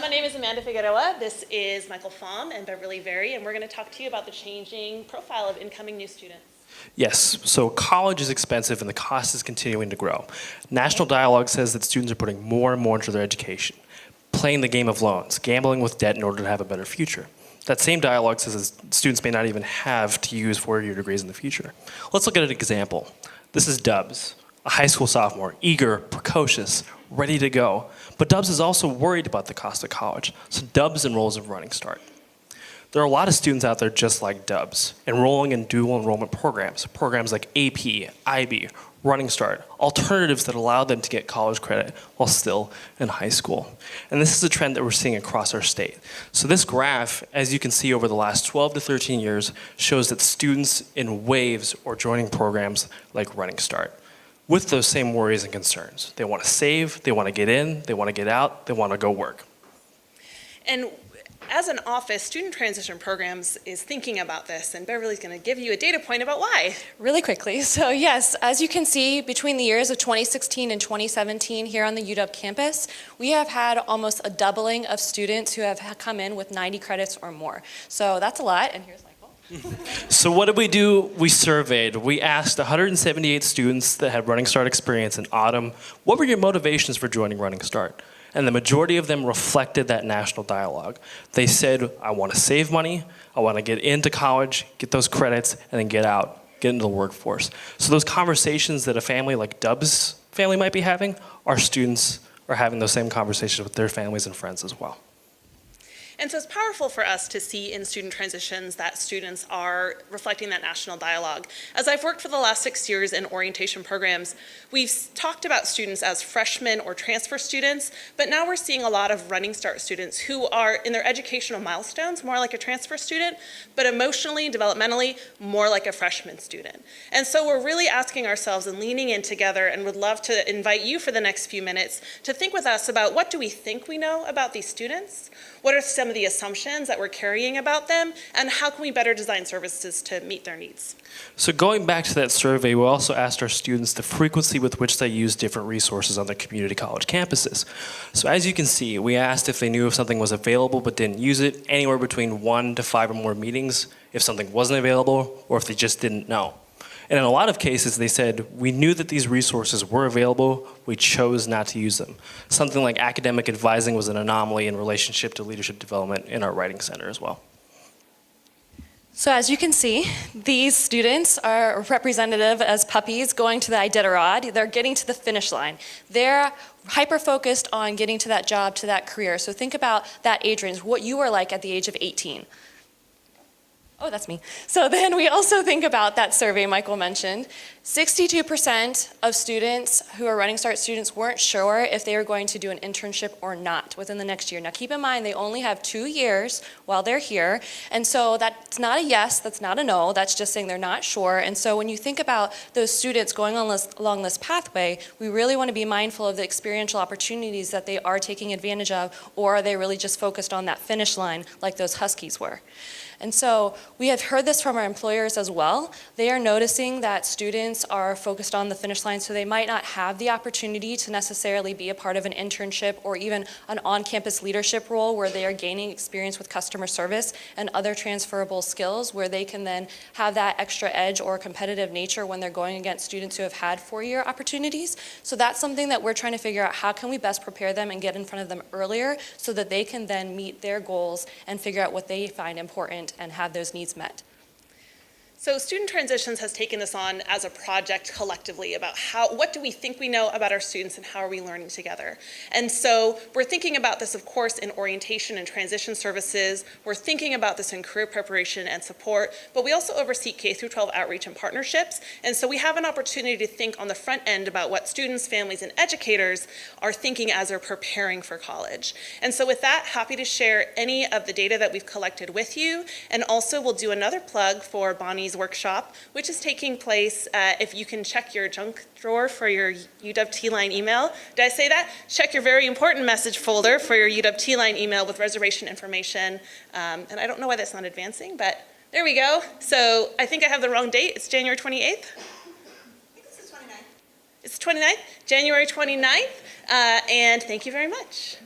my name is Amanda Figueroa. This is Michael Pham and Beverly Very, and we're going to talk to you about the changing profile of incoming new students. Yes, so college is expensive and the cost is continuing to grow. National Dialogue says that students are putting more and more into their education, playing the game of loans, gambling with debt in order to have a better future. That same dialogue says that students may not even have to use four-year degrees in the future. Let's look at an example. This is Dubs, a high school sophomore, eager, precocious, ready to go. But Dubs is also worried about the cost of college, so Dubs enrolls in Running Start. There are a lot of students out there just like Dubs, enrolling in dual enrollment programs like AP, IB, Running Start, alternatives that allow them to get college credit while still in high school. And this is a trend that we're seeing across our state. So this graph, as you can see over the last 12 to 13 years, shows that students in waves are joining programs like Running Start with those same worries and concerns. They want to save, they want to get in, they want to get out, they want to go work. And as an office, Student Transition Programs is thinking about this, and Beverly's going to give you a data point about why. Really quickly. So yes, as you can see, between the years of 2016 and 2017 here on the UW campus, we have had almost a doubling of students who have come in with 90 credits or more. So that's a lot, and here's Michael. So what did we do? We surveyed. We asked 178 students that had Running Start experience in autumn, what were your motivations for joining Running Start? And the majority of them reflected that national dialogue. They said, I want to save money, I want to get into college, get those credits, and then get out, get into the workforce. So those conversations that a family like Dub's family might be having, our students are having those same conversations with their families and friends as well. And so it's powerful for us to see in student transitions that students are reflecting that national dialogue. As I've worked for the last 6 years in orientation programs, we've talked about students as freshmen or transfer students, but now we're seeing a lot of Running Start students who are in their educational milestones more like a transfer student, but emotionally, developmentally, more like a freshman student. And so we're really asking ourselves and leaning in together, and would love to invite you for the next few minutes to think with us about what do we think we know about these students? What are some of the assumptions that we're carrying about them, and how can we better design services to meet their needs? So going back to that survey, we also asked our students the frequency with which they use different resources on their community college campuses. So as you can see, we asked if they knew if something was available but didn't use it, anywhere between 1 to 5 or more meetings, if something wasn't available, or if they just didn't know. And in a lot of cases, they said, we knew that these resources were available, we chose not to use them. Something like academic advising was an anomaly in relationship to leadership development in our writing center as well. So as you can see, these students are representative as puppies going to the Iditarod. They're getting to the finish line. They're hyper-focused on getting to that job, to that career. So think about that age range, what you were like at the age of 18. Oh, that's me. So then we also think about that survey Michael mentioned. 62% of students who are Running Start students weren't sure if they were going to do an internship or not within the next year. Now keep in mind, they only have 2 years while they're here. And so that's not a yes, that's not a no, that's just saying they're not sure. And so when you think about those students going along this pathway, we really want to be mindful of the experiential opportunities that they are taking advantage of, or are they really just focused on that finish line like those Huskies were? And so we have heard this from our employers as well. They are noticing that students are focused on the finish line, so they might not have the opportunity to necessarily be a part of an internship or even an on-campus leadership role where they are gaining experience with customer service and other transferable skills where they can then have that extra edge or competitive nature when they're going against students who have had 4-year opportunities. So that's something that we're trying to figure out, how can we best prepare them and get in front of them earlier so that they can then meet their goals and figure out what they find important and have those needs met. So Student Transitions has taken this on as a project collectively about what do we think we know about our students and how are we learning together. And so we're thinking about this, of course, in orientation and transition services. We're thinking about this in career preparation and support, but we also oversee K-12 outreach and partnerships. And so we have an opportunity to think on the front end about what students, families, and educators are thinking as they're preparing for college. And so with that, happy to share any of the data that we've collected with you. And also we'll do another plug for Bonnie's workshop, which is taking place, if you can check your junk drawer for your UW T-Line email. Did I say that? Check your very important message folder for your UW T-Line email with reservation information. And I don't know why that's not advancing, but there we go. So I think I have the wrong date. It's January 28th. I think this is 29th. It's 29th? January 29th. And thank you very much.